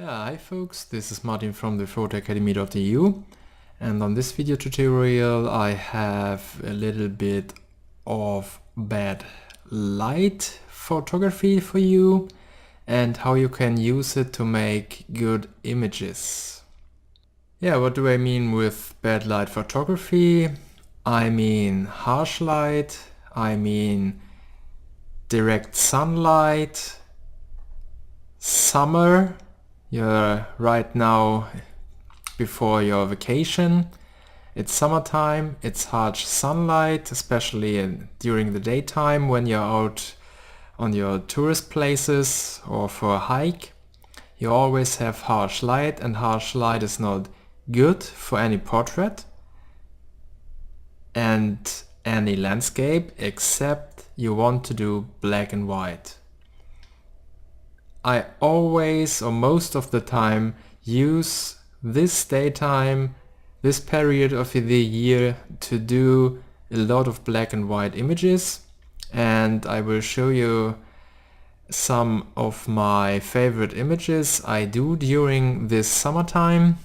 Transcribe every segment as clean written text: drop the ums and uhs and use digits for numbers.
Hi folks, this is Martin from the photoacademy.eu, and on this video tutorial I have a little bit of bad light photography for you and how you can use it to make good images. What do I mean with bad light photography? I mean harsh light, I mean direct sunlight, summer. You're right now before your vacation. It's summertime, it's harsh sunlight, especially during the daytime when you're out on your tourist places or for a hike. You always have harsh light, and harsh light is not good for any portrait and any landscape except you want to do black and white. I always, or most of the time, use this daytime, this period of the year to do a lot of black and white images, and I will show you some of my favorite images I do during this summertime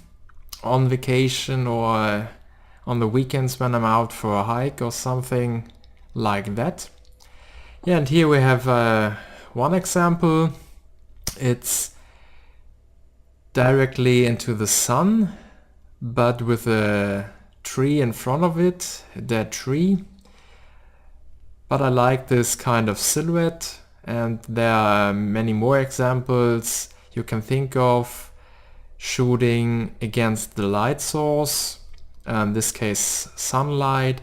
on vacation or on the weekends when I'm out for a hike or something like that. And here we have one example. It's directly into the sun, but with a tree in front of it, a dead tree. But I like this kind of silhouette, and there are many more examples you can think of shooting against the light source, in this case sunlight.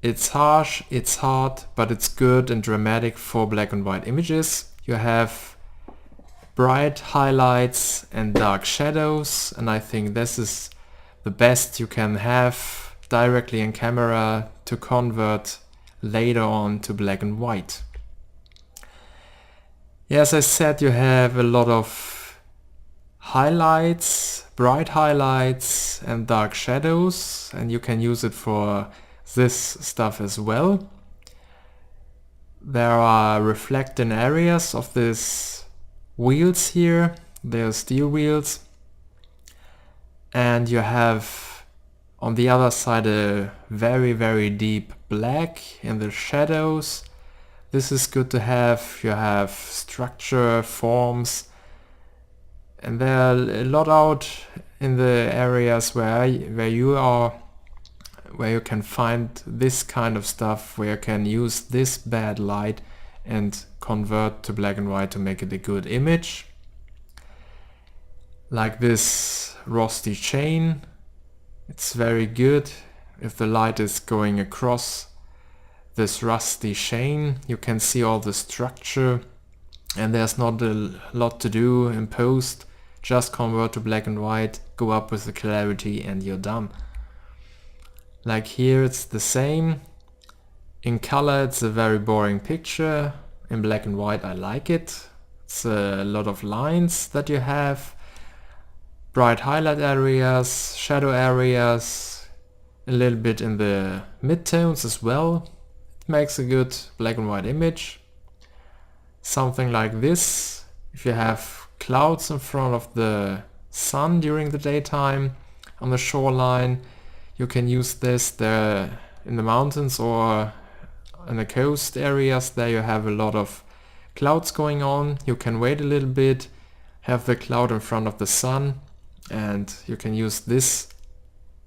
It's harsh, it's hard, but it's good and dramatic for black and white images. You have bright highlights and dark shadows, and I think this is the best you can have directly in camera to convert later on to black and white. As I said, you have a lot of highlights, bright highlights and dark shadows, and you can use it for this stuff as well. There are reflecting areas of this wheels here, they're steel wheels, and you have on the other side a very deep black in the shadows. This is good to have. You have structure, forms, and there are a lot out in the areas where you are, where you can find this kind of stuff, where you can use this bad light and convert to black and white to make it a good image. Like this rusty chain, it's very good if the light is going across this rusty chain. You can see all the structure, and there's not a lot to do in post. Just convert to black and white, go up with the clarity, and you're done. Like here it's the same. In color it's a very boring picture. In black and white I like it. It's a lot of lines that you have. Bright highlight areas, shadow areas, a little bit in the midtones as well. It makes a good black and white image. Something like this. If you have clouds in front of the sun during the daytime on the shoreline, you can use this there in the mountains or in the coast areas. There you have a lot of clouds going on. You can wait a little bit, have the cloud in front of the sun, and you can use this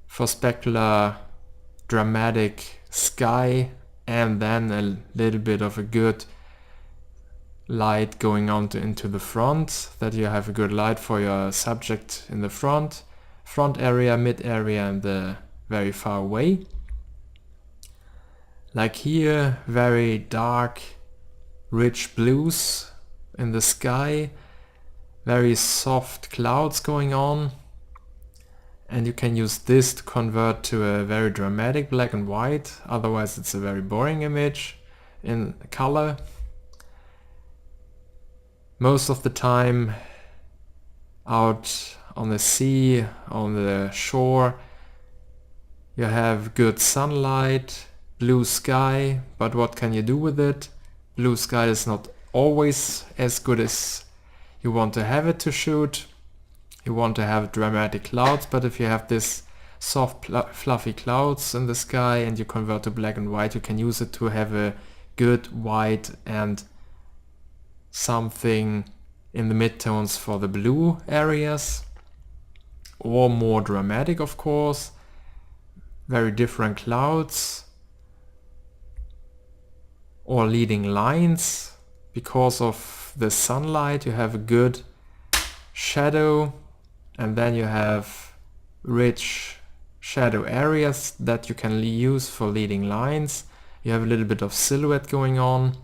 for specular dramatic sky, and then a little bit of a good light going on into the front, that you have a good light for your subject in the front area, mid area, and the very far away. Like here, very dark, rich blues in the sky, very soft clouds going on, and you can use this to convert to a very dramatic black and white, otherwise it's a very boring image in color. Most of the time out on the sea, on the shore, you have good sunlight, blue sky, but what can you do with it? Blue sky is not always as good as you want to have it to shoot. You want to have dramatic clouds, but if you have this soft fluffy clouds in the sky and you convert to black and white, you can use it to have a good white and something in the midtones for the blue areas, or more dramatic, of course, very different clouds or leading lines. Because of the sunlight you have a good shadow, and then you have rich shadow areas that you can use for leading lines. You have a little bit of silhouette going on.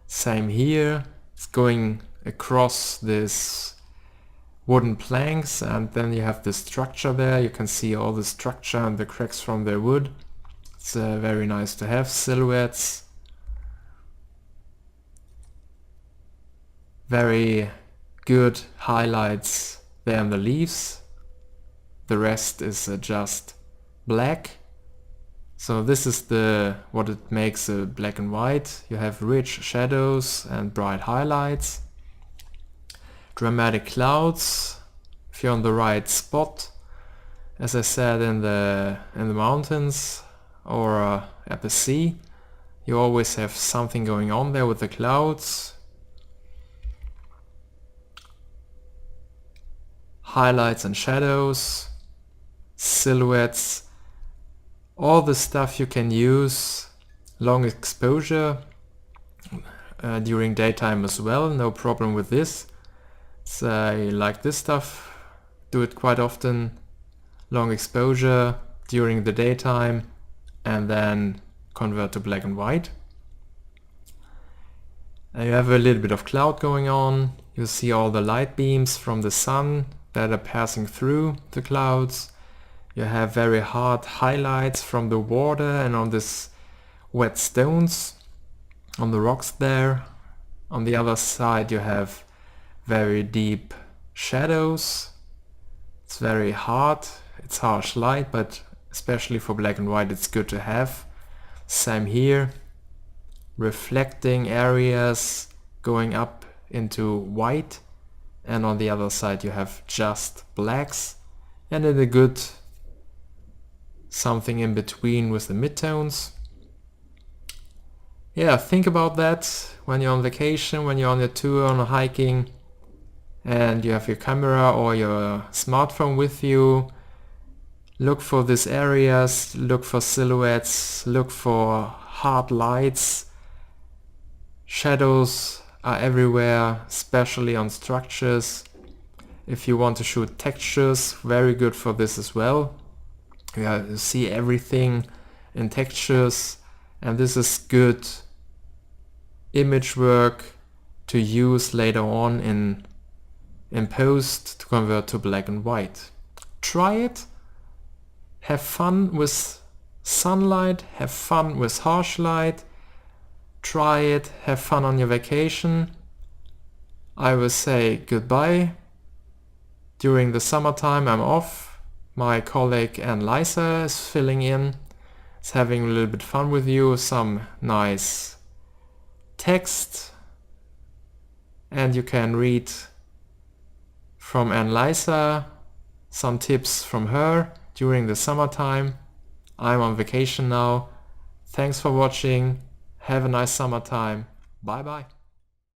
Same here, it's going across this wooden planks, and then you have the structure there. You can see all the structure and the cracks from the wood. It's very nice to have silhouettes. Very good highlights there in the leaves. The rest is just black. So this is what it makes a black and white. You have rich shadows and bright highlights. Dramatic clouds, if you're on the right spot. As I said, in the mountains or at the sea, you always have something going on there with the clouds. Highlights and shadows, silhouettes, all the stuff you can use. Long exposure during daytime as well, no problem with this. So I like this stuff, do it quite often. Long exposure during the daytime and then convert to black and white. And you have a little bit of cloud going on. You see all the light beams from the sun that are passing through the clouds. You have very hard highlights from the water and on this wet stones on the rocks there. On the other side you have very deep shadows. It's very hard, it's harsh light, but especially for black and white it's good to have. Same here, reflecting areas going up into white, and on the other side you have just blacks, and then a good something in between with the midtones. Yeah, think about that when you're on vacation, when you're on your tour, on a hiking, and you have your camera or your smartphone with you. Look for these areas, look for silhouettes, look for hard lights. Shadows are everywhere, especially on structures. If you want to shoot textures, very good for this as well. You see everything in textures, and this is good image work to use later on in post to convert to black and white. Try it, have fun with sunlight, have fun with harsh light. Try it, have fun on your vacation. I will say goodbye. During the summertime I'm off. My colleague Anne Lisa is filling in. It's having a little bit fun with you, some nice text, and you can read from Anne Lisa some tips from her during the summertime. I'm on vacation now. Thanks for watching. Have a nice summertime. Bye bye.